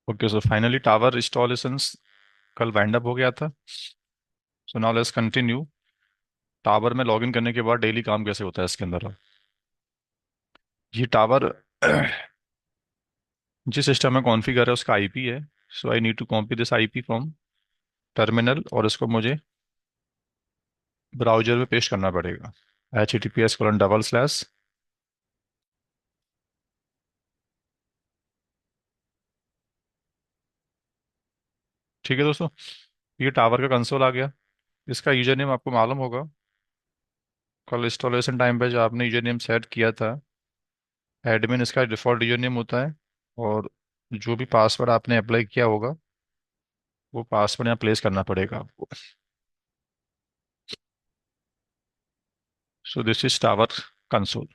Okay, so finally tower installations कल wind up हो गया था। So now let's continue. Tower में लॉगिन करने के बाद डेली काम कैसे होता है इसके अंदर। ये टावर जिस सिस्टम में कॉन्फ़िगर है उसका आईपी है। So I need to copy this IP from terminal और इसको मुझे ब्राउज़र में पेस्ट करना पड़ेगा। https:// ठीक है दोस्तों, ये टावर का कंसोल आ गया। इसका यूजर नेम आपको मालूम होगा। कल इंस्टॉलेशन टाइम पे जो आपने यूजर नेम सेट किया था, एडमिन इसका डिफ़ॉल्ट यूजर नेम होता है। और जो भी पासवर्ड आपने अप्लाई किया होगा वो पासवर्ड यहाँ प्लेस करना पड़ेगा आपको। So this is tower console.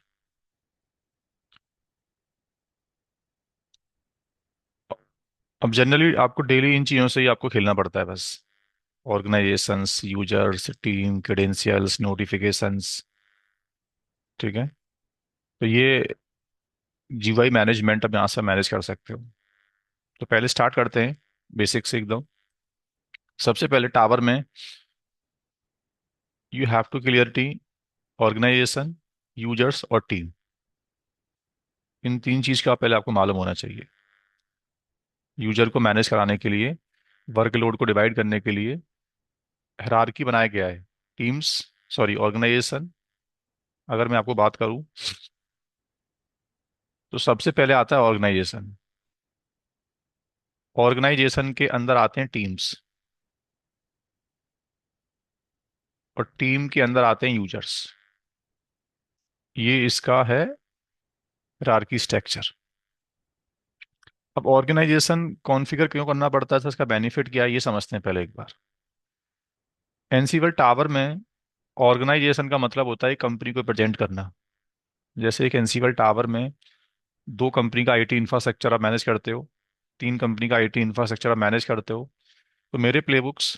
अब जनरली आपको डेली इन चीज़ों से ही आपको खेलना पड़ता है बस। Organisations, users, team credentials, notifications. ठीक है, तो ये जीयूआई मैनेजमेंट अब यहाँ से मैनेज कर सकते हो। तो पहले स्टार्ट करते हैं बेसिक से एकदम। सबसे पहले टावर में you have to clarity organisation, users और टीम। इन तीन चीज़ का पहले आपको मालूम होना चाहिए। यूजर को मैनेज कराने के लिए, वर्कलोड को डिवाइड करने के लिए हायरार्की बनाया गया है। टीम्स, सॉरी ऑर्गेनाइजेशन, अगर मैं आपको बात करूं तो सबसे पहले आता है ऑर्गेनाइजेशन। ऑर्गेनाइजेशन के अंदर आते हैं टीम्स और टीम के अंदर आते हैं यूजर्स। ये इसका है हायरार्की स्ट्रक्चर। अब ऑर्गेनाइजेशन कॉन्फ़िगर क्यों करना पड़ता है, इसका बेनिफिट क्या है ये समझते हैं पहले एक बार। एनसीवल टावर में ऑर्गेनाइजेशन का मतलब होता है कंपनी को प्रेजेंट करना। जैसे एक एनसीवल टावर में दो कंपनी का आईटी इंफ्रास्ट्रक्चर आप मैनेज करते हो, तीन कंपनी का आईटी इंफ्रास्ट्रक्चर आप मैनेज करते हो। तो मेरे प्लेबुक्स,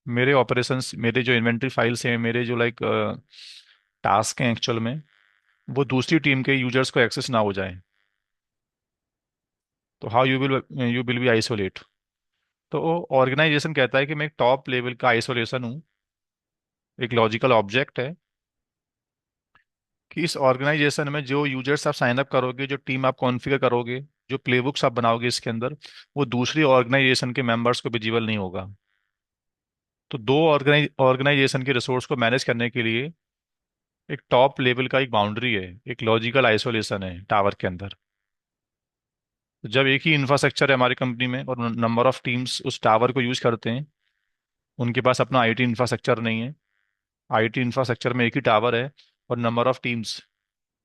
मेरे ऑपरेशंस, मेरे जो इन्वेंट्री फाइल्स हैं, मेरे जो लाइक टास्क हैं एक्चुअल में, वो दूसरी टीम के यूजर्स को एक्सेस ना हो जाए। तो how you will be isolate. तो ऑर्गेनाइजेशन कहता है कि मैं एक टॉप लेवल का आइसोलेशन हूँ, एक लॉजिकल ऑब्जेक्ट है कि इस ऑर्गेनाइजेशन में जो यूजर्स आप साइन अप करोगे, जो टीम आप कॉन्फ़िगर करोगे, जो प्लेबुक्स आप बनाओगे इसके अंदर, वो दूसरी ऑर्गेनाइजेशन के मेंबर्स को विजिबल नहीं होगा। तो दो ऑर्गेनाइजेशन के रिसोर्स को मैनेज करने के लिए एक टॉप लेवल का एक बाउंड्री है, एक लॉजिकल आइसोलेशन है टावर के अंदर। तो जब एक ही इंफ्रास्ट्रक्चर है हमारी कंपनी में और नंबर ऑफ टीम्स उस टावर को यूज करते हैं, उनके पास अपना आईटी इंफ्रास्ट्रक्चर नहीं है, आईटी इंफ्रास्ट्रक्चर में एक ही टावर है, और number of teams,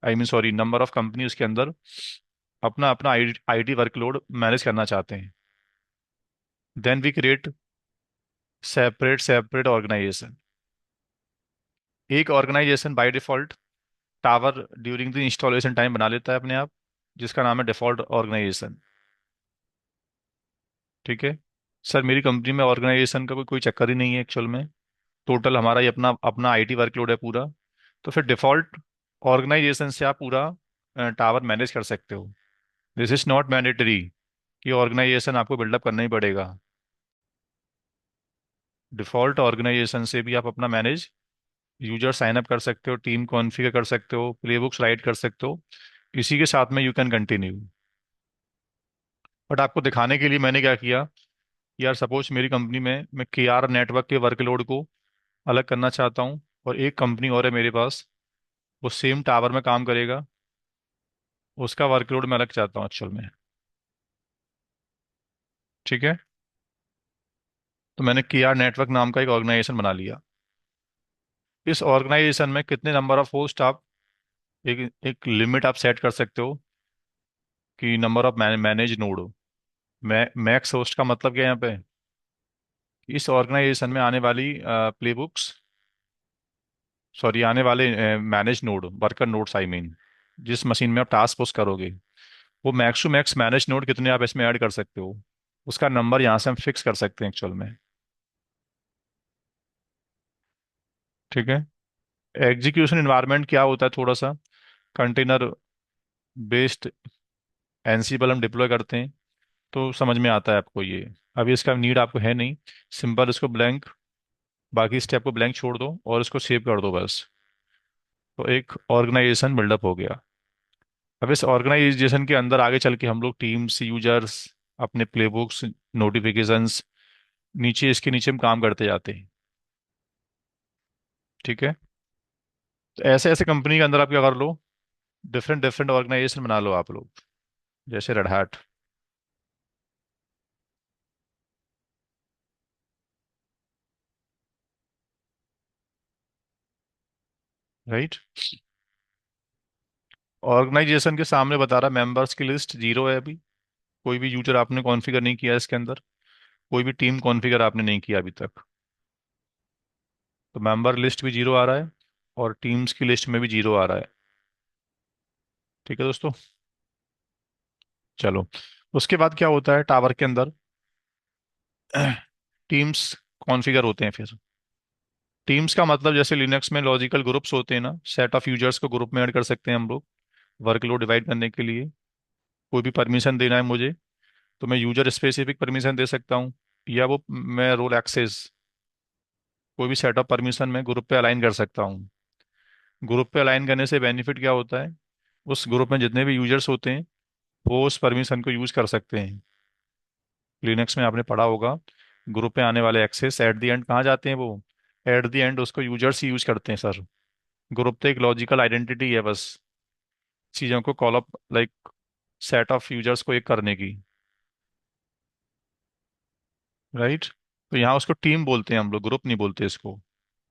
I mean sorry number of company उसके अंदर अपना अपना आईटी वर्कलोड मैनेज करना चाहते हैं, then we create separate separate organization. एक organization by default tower during the installation time बना लेता है अपने आप, जिसका नाम है डिफॉल्ट ऑर्गेनाइजेशन। ठीक है सर, मेरी कंपनी में ऑर्गेनाइजेशन का कोई कोई चक्कर ही नहीं है एक्चुअल में। टोटल हमारा ही अपना अपना आईटी वर्कलोड है पूरा। तो फिर डिफॉल्ट ऑर्गेनाइजेशन से आप पूरा टावर मैनेज कर सकते हो। दिस इज नॉट मैंडेटरी कि ऑर्गेनाइजेशन आपको बिल्डअप करना ही पड़ेगा। डिफॉल्ट ऑर्गेनाइजेशन से भी आप अपना मैनेज, यूजर साइन अप कर सकते हो, टीम कॉन्फ़िगर कर सकते हो, प्लेबुक्स राइट कर सकते हो। इसी के साथ में यू कैन कंटिन्यू। बट आपको दिखाने के लिए मैंने क्या किया, यार सपोज मेरी कंपनी में मैं केआर नेटवर्क के वर्कलोड को अलग करना चाहता हूँ, और एक कंपनी और है मेरे पास, वो सेम टावर में काम करेगा, उसका वर्कलोड मैं अलग चाहता हूँ एक्चुअल में। ठीक है, तो मैंने केआर नेटवर्क नाम का एक ऑर्गेनाइजेशन बना लिया। इस ऑर्गेनाइजेशन में कितने नंबर ऑफ होस्ट आप, एक एक लिमिट आप सेट कर सकते हो कि number of manage node. Max host का मतलब क्या है यहाँ पे, इस ऑर्गेनाइजेशन में आने वाली प्लेबुक्स, सॉरी आने वाले manage node, worker nodes I mean, जिस मशीन में आप टास्क पोस्ट करोगे, वो max to max manage node कितने आप इसमें ऐड कर सकते हो, उसका नंबर यहाँ से हम फिक्स कर सकते हैं एक्चुअल में। ठीक है, एग्जीक्यूशन इन्वायरमेंट क्या होता है, थोड़ा सा कंटेनर बेस्ड एनसिबल हम डिप्लॉय करते हैं। तो समझ में आता है आपको ये। अभी इसका नीड आपको है नहीं। सिंपल इसको ब्लैंक, बाकी स्टेप को ब्लैंक छोड़ दो और इसको सेव कर दो बस। तो एक ऑर्गेनाइजेशन बिल्डअप हो गया। अब इस ऑर्गेनाइजेशन के अंदर आगे चल के हम लोग टीम्स, यूजर्स, अपने प्लेबुक्स, नोटिफिकेशंस, नीचे इसके नीचे हम काम करते जाते हैं। ठीक है। तो ऐसे ऐसे कंपनी के अंदर आप क्या कर लो, डिफरेंट डिफरेंट ऑर्गेनाइजेशन बना लो आप लोग, जैसे रेड हैट। राइट। ऑर्गेनाइजेशन के सामने बता रहा मेंबर्स की लिस्ट जीरो है अभी। कोई भी यूजर आपने कॉन्फ़िगर नहीं किया इसके अंदर। कोई भी टीम कॉन्फ़िगर आपने नहीं किया अभी तक। तो मेंबर लिस्ट भी जीरो आ रहा है और टीम्स की लिस्ट में भी जीरो आ रहा है। ठीक है दोस्तों। चलो, उसके बाद क्या होता है टावर के अंदर, टीम्स कॉन्फ़िगर होते हैं फिर। टीम्स का मतलब जैसे लिनक्स में लॉजिकल ग्रुप्स होते हैं ना, सेट ऑफ यूजर्स को ग्रुप में ऐड कर सकते हैं हम लोग वर्कलोड डिवाइड करने के लिए। कोई भी परमिशन देना है मुझे, तो मैं यूजर स्पेसिफिक परमिशन दे सकता हूँ, या वो मैं रोल एक्सेस, कोई भी सेट ऑफ परमिशन मैं ग्रुप पे अलाइन कर सकता हूँ। ग्रुप पे अलाइन करने से बेनिफिट क्या होता है, उस ग्रुप में जितने भी यूजर्स होते हैं वो उस परमिशन को यूज कर सकते हैं। लिनक्स में आपने पढ़ा होगा, ग्रुप में आने वाले एक्सेस एट द एंड कहाँ जाते हैं, वो एट द एंड उसको यूजर्स ही यूज करते हैं सर। ग्रुप तो एक लॉजिकल आइडेंटिटी है बस, चीज़ों को call up, like set of users को एक करने की। राइट। तो यहाँ उसको टीम बोलते हैं हम लोग, ग्रुप नहीं बोलते इसको।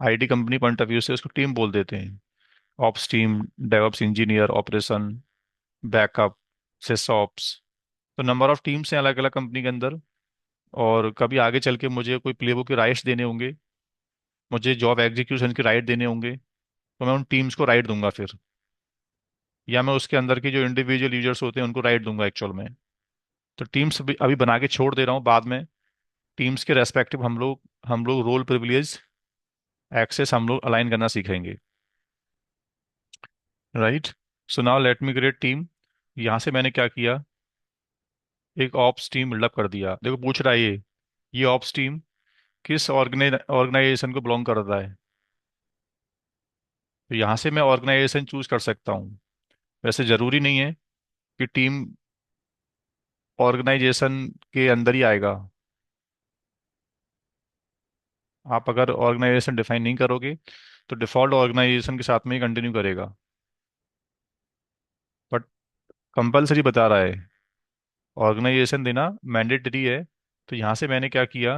IT company point of view से उसको टीम बोल देते हैं। Ops team, DevOps engineer, operation, backup, SysOps. तो नंबर ऑफ टीम्स हैं अलग अलग कंपनी के अंदर। और कभी आगे चल के मुझे कोई प्लेबुक के राइट्स देने होंगे, मुझे जॉब एग्जीक्यूशन के राइट देने होंगे, तो मैं उन टीम्स को राइट दूंगा फिर, या मैं उसके अंदर की जो इंडिविजुअल यूजर्स होते हैं उनको राइट दूंगा एक्चुअल में। तो टीम्स अभी अभी बना के छोड़ दे रहा हूँ, बाद में टीम्स के रेस्पेक्टिव हम लोग रोल प्रिविलेज एक्सेस हम लोग अलाइन करना सीखेंगे। Right. So now let me create team. यहाँ से मैंने क्या किया, एक ऑप्स टीम बिल्डअप कर दिया। देखो पूछ रहा है ये ऑप्स टीम किस ऑर्गेनाइजेशन को बिलोंग करता है। तो यहाँ से मैं ऑर्गेनाइजेशन चूज कर सकता हूँ। वैसे जरूरी नहीं है कि टीम ऑर्गेनाइजेशन के अंदर ही आएगा। आप अगर ऑर्गेनाइजेशन डिफाइन नहीं करोगे तो डिफॉल्ट ऑर्गेनाइजेशन के साथ में ही कंटिन्यू करेगा। बट कंपलसरी बता रहा है, ऑर्गेनाइजेशन देना मैंडेटरी है। तो यहाँ से मैंने क्या किया,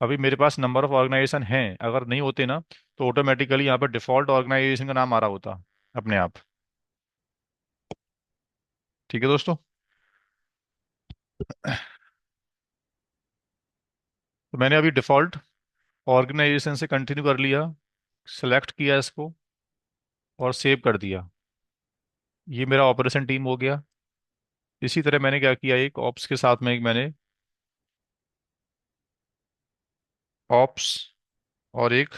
अभी मेरे पास नंबर ऑफ ऑर्गेनाइजेशन हैं, अगर नहीं होते ना तो ऑटोमेटिकली यहाँ पर डिफॉल्ट ऑर्गेनाइजेशन का नाम आ रहा होता अपने आप। ठीक है दोस्तों। तो मैंने अभी डिफॉल्ट ऑर्गेनाइजेशन से कंटिन्यू कर लिया, सेलेक्ट किया इसको और सेव कर दिया। ये मेरा ऑपरेशन टीम हो गया। इसी तरह मैंने क्या किया, एक ऑप्स के साथ में एक मैंने ऑप्स और एक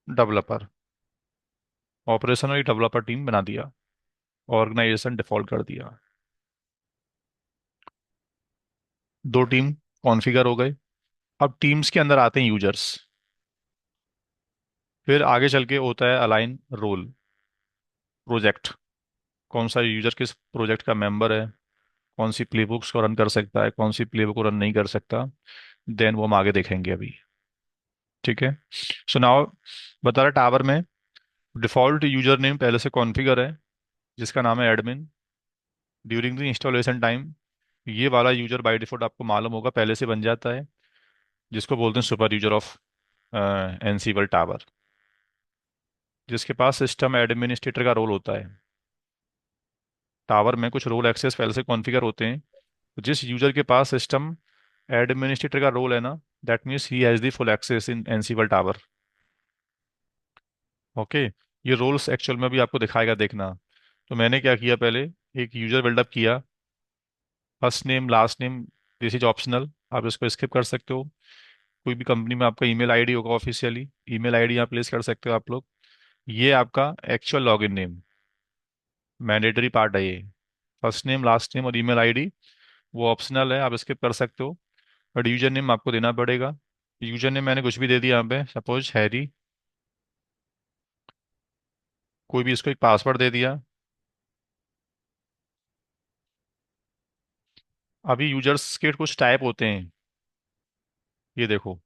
डेवलपर, ऑपरेशन और एक डेवलपर टीम बना दिया, ऑर्गेनाइजेशन डिफॉल्ट कर दिया। दो टीम कॉन्फ़िगर हो गए। अब टीम्स के अंदर आते हैं यूजर्स। फिर आगे चल के होता है अलाइन रोल, प्रोजेक्ट, कौन सा यूजर किस प्रोजेक्ट का मेंबर है, कौन सी प्लेबुक्स को रन कर सकता है, कौन सी प्लेबुक को रन नहीं कर सकता। देन वो हम आगे देखेंगे अभी। ठीक है। सो नाउ बता रहा टावर में डिफॉल्ट यूजर नेम पहले से कॉन्फ़िगर है, जिसका नाम है admin. During the installation time ये वाला यूजर बाय डिफॉल्ट आपको मालूम होगा पहले से बन जाता है, जिसको बोलते हैं super user of Ansible tower, जिसके पास सिस्टम एडमिनिस्ट्रेटर का रोल होता है। टावर में कुछ रोल एक्सेस पहले से कॉन्फ़िगर होते हैं। तो जिस यूजर के पास सिस्टम एडमिनिस्ट्रेटर का रोल है ना, that means he has the full access in Ansible tower. Okay. ये रोल्स एक्चुअल में भी आपको दिखाएगा, देखना। तो मैंने क्या किया, पहले एक यूजर बिल्डअप किया। First name last name this is optional, आप इसको स्किप कर सकते हो। कोई भी कंपनी में आपका ईमेल आईडी होगा ऑफिशियली, ईमेल आईडी यहाँ प्लेस कर सकते हो आप लोग। ये आपका actual login name, mandatory part है ये। फर्स्ट नेम, लास्ट नेम और ईमेल आईडी वो ऑप्शनल है, आप स्किप कर सकते हो। बट यूजर नेम आपको देना पड़ेगा। यूजर नेम मैंने कुछ भी दे दिया यहाँ पे, सपोज हैरी। कोई भी इसको एक पासवर्ड दे दिया। अभी यूजर्स के कुछ टाइप होते हैं, ये देखो।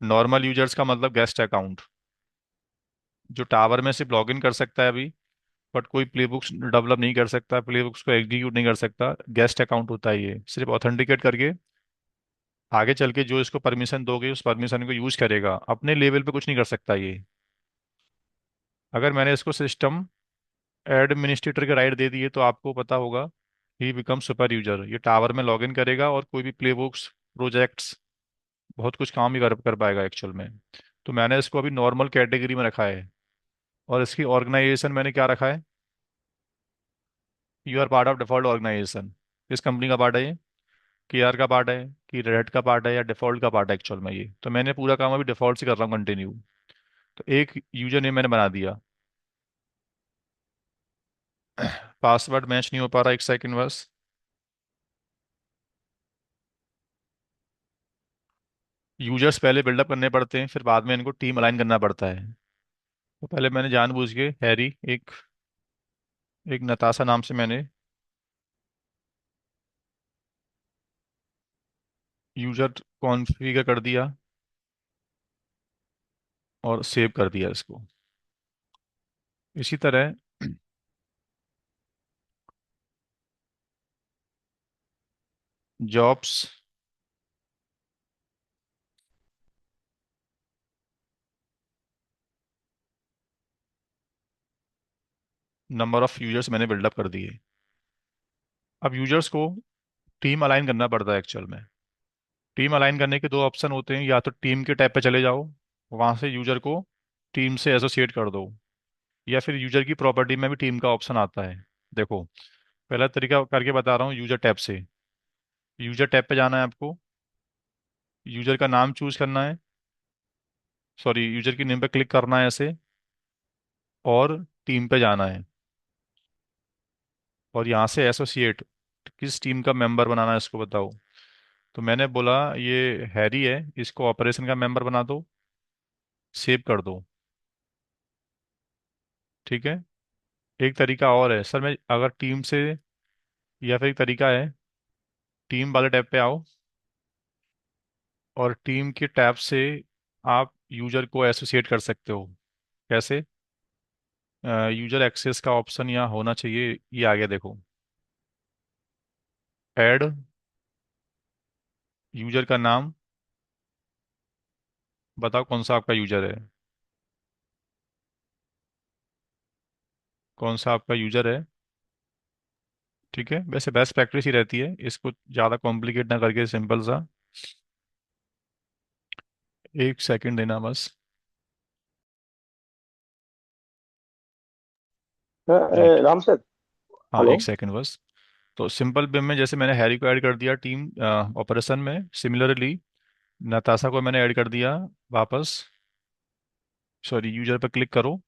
नॉर्मल यूजर्स का मतलब गेस्ट अकाउंट, जो टावर में सिर्फ लॉगिन कर सकता है अभी, बट कोई प्ले बुक्स डेवलप नहीं कर सकता, प्ले बुक्स को एग्जीक्यूट नहीं कर सकता। गेस्ट अकाउंट होता है ये, सिर्फ ऑथेंटिकेट करके आगे चल के जो इसको परमिशन दोगे उस परमिशन को यूज करेगा, अपने लेवल पे कुछ नहीं कर सकता ये। अगर मैंने इसको सिस्टम एडमिनिस्ट्रेटर के राइट दे दिए तो आपको पता होगा, ही बिकम सुपर यूजर। ये टावर में लॉगिन करेगा और कोई भी प्ले बुक्स, प्रोजेक्ट्स, बहुत कुछ काम ही कर पाएगा एक्चुअल में। तो मैंने इसको अभी नॉर्मल कैटेगरी में रखा है। और इसकी ऑर्गेनाइजेशन मैंने क्या रखा है, you are part of default organisation. किस कंपनी का पार्ट है ये, केआर का पार्ट है कि रेड का पार्ट है या डिफॉल्ट का पार्ट है एक्चुअल में ये। तो मैंने पूरा काम अभी डिफॉल्ट से कर रहा हूँ कंटिन्यू। तो एक यूजर नेम मैंने बना दिया। पासवर्ड मैच नहीं हो पा रहा, एक सेकंड बस। यूजर्स पहले बिल्डअप करने पड़ते हैं, फिर बाद में इनको टीम अलाइन करना पड़ता है। तो पहले मैंने जानबूझ के हैरी, एक एक नताशा नाम से मैंने यूजर कॉन्फ़िगर कर दिया और सेव कर दिया इसको। इसी तरह जॉब्स, नंबर ऑफ यूजर्स मैंने बिल्डअप कर दिए। अब यूजर्स को टीम अलाइन करना पड़ता है एक्चुअल में। टीम अलाइन करने के दो ऑप्शन होते हैं, या तो टीम के टैब पे चले जाओ, वहां से यूजर को टीम से एसोसिएट कर दो, या फिर यूजर की प्रॉपर्टी में भी टीम का ऑप्शन आता है। देखो, पहला तरीका करके बता रहा हूँ यूजर टैब से। यूजर टैब पे जाना है आपको, यूजर का नाम चूज करना है, सॉरी यूजर की नेम पे क्लिक करना है ऐसे, और टीम पे जाना है, और यहाँ से एसोसिएट, किस टीम का मेंबर बनाना है इसको बताओ। तो मैंने बोला ये हैरी है, इसको ऑपरेशन का मेंबर बना दो, सेव कर दो। ठीक है। एक तरीका और है सर, मैं अगर टीम से, या फिर एक तरीका है, टीम वाले टैब पे आओ और टीम के टैब से आप यूजर को एसोसिएट कर सकते हो। कैसे, यूजर एक्सेस का ऑप्शन यहाँ होना चाहिए, ये आ गया देखो। ऐड यूजर का नाम, बताओ कौन सा आपका यूजर है, कौन सा आपका यूजर है। ठीक है, वैसे बेस्ट प्रैक्टिस ही रहती है, इसको ज़्यादा कॉम्प्लिकेट ना करके सिंपल सा। एक सेकंड देना बस। राइट। राम सर। हाँ, हेलो। एक सेकंड बस। तो सिंपल वे में जैसे मैंने हैरी को ऐड कर दिया टीम ऑपरेशन में, सिमिलरली नताशा को मैंने ऐड कर दिया वापस। सॉरी, यूजर पर क्लिक करो,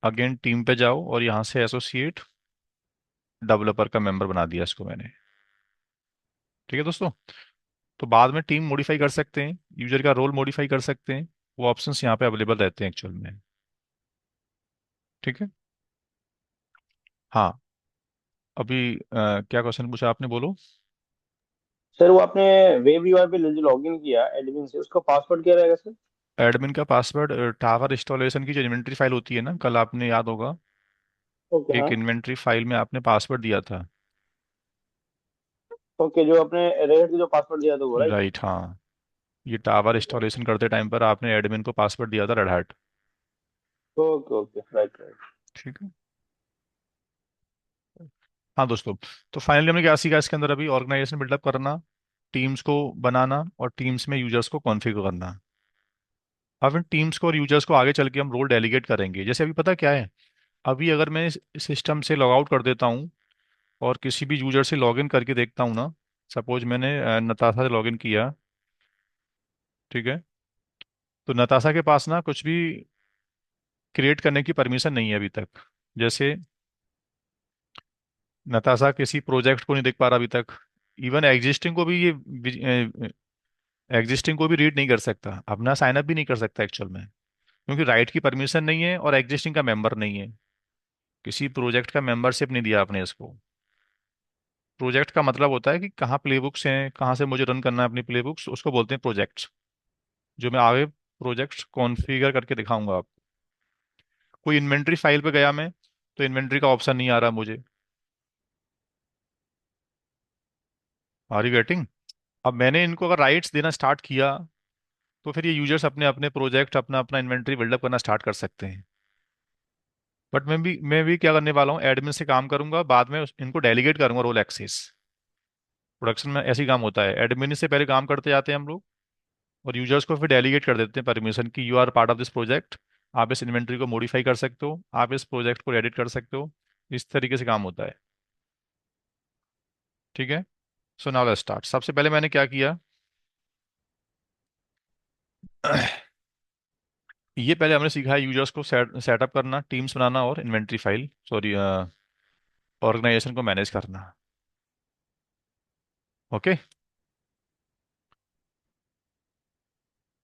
अगेन टीम पे जाओ और यहाँ से एसोसिएट डेवलपर का मेंबर बना दिया इसको मैंने। ठीक है दोस्तों। तो बाद में टीम मॉडिफाई कर सकते हैं, यूजर का रोल मॉडिफाई कर सकते हैं, वो ऑप्शंस यहाँ पे अवेलेबल रहते हैं एक्चुअल में। ठीक है। हाँ, अभी क्या क्वेश्चन पूछा आपने, बोलो। सर वो आपने वेब यूआई पे जो लॉगिन किया एडमिन से, उसका पासवर्ड क्या रहेगा सर? एडमिन का पासवर्ड, टावर इंस्टॉलेशन की जो इन्वेंट्री फाइल होती है ना, कल आपने याद होगा, ओके, एक हाँ। इन्वेंट्री फाइल में आपने पासवर्ड दिया था। ओके, जो आपने रेड के जो पासवर्ड दिया था वो, राइट? राइट, हाँ। ये टावर इंस्टॉलेशन करते टाइम पर आपने एडमिन को पासवर्ड दिया था red hat. Okay okay, right right. ठीक है। हाँ दोस्तों, तो फाइनली हमने क्या सीखा इसके अंदर, अभी ऑर्गेनाइजेशन बिल्डअप करना, टीम्स को बनाना और टीम्स में यूजर्स को कॉन्फ़िगर करना। अब इन टीम्स को और यूजर्स को आगे चल के हम रोल डेलीगेट करेंगे। जैसे अभी पता क्या है, अभी अगर मैं सिस्टम से लॉग आउट कर देता हूँ और किसी भी यूजर से लॉगिन करके देखता हूँ ना, सपोज मैंने नताशा से लॉगिन किया। ठीक है। तो नताशा के पास ना कुछ भी क्रिएट करने की परमिशन नहीं है अभी तक। जैसे नताशा किसी प्रोजेक्ट को नहीं देख पा रहा अभी तक। इवन एग्जिस्टिंग को भी ये एग्जिस्टिंग को भी रीड नहीं कर सकता, अपना साइन अप भी नहीं कर सकता एक्चुअल में, क्योंकि राइट की परमिशन नहीं है और एग्जिस्टिंग का मेंबर नहीं है। किसी प्रोजेक्ट का मेंबरशिप नहीं दिया आपने इसको। प्रोजेक्ट का मतलब होता है कि कहाँ प्ले बुक्स हैं, कहाँ से मुझे रन करना है अपनी प्ले बुक्स, उसको बोलते हैं प्रोजेक्ट्स। जो मैं आगे प्रोजेक्ट्स कॉन्फ़िगर करके दिखाऊंगा आपको। कोई इन्वेंट्री फाइल पे गया मैं, तो इन्वेंट्री का ऑप्शन नहीं आ रहा मुझे। Are you getting? अब मैंने इनको अगर राइट्स देना स्टार्ट किया, तो फिर ये यूजर्स अपने अपने प्रोजेक्ट, अपना अपना इन्वेंट्री बिल्डअप करना स्टार्ट कर सकते हैं। बट मैं भी क्या करने वाला हूँ, एडमिन से काम करूंगा, बाद में इनको डेलीगेट करूंगा रोल एक्सेस। प्रोडक्शन में ऐसे ही काम होता है, एडमिन से पहले काम करते जाते हैं हम लोग, और यूजर्स को फिर डेलीगेट कर देते हैं परमिशन कि you are part of this project. आप इस इन्वेंट्री को मॉडिफाई कर सकते हो, आप इस प्रोजेक्ट को एडिट कर सकते हो। इस तरीके से काम होता है। ठीक है। So now let's start. सबसे पहले मैंने क्या किया, ये पहले हमने सीखा है यूजर्स को सेटअप करना, टीम्स बनाना और इन्वेंट्री फाइल, सॉरी, ऑर्गेनाइजेशन को मैनेज करना। ओके।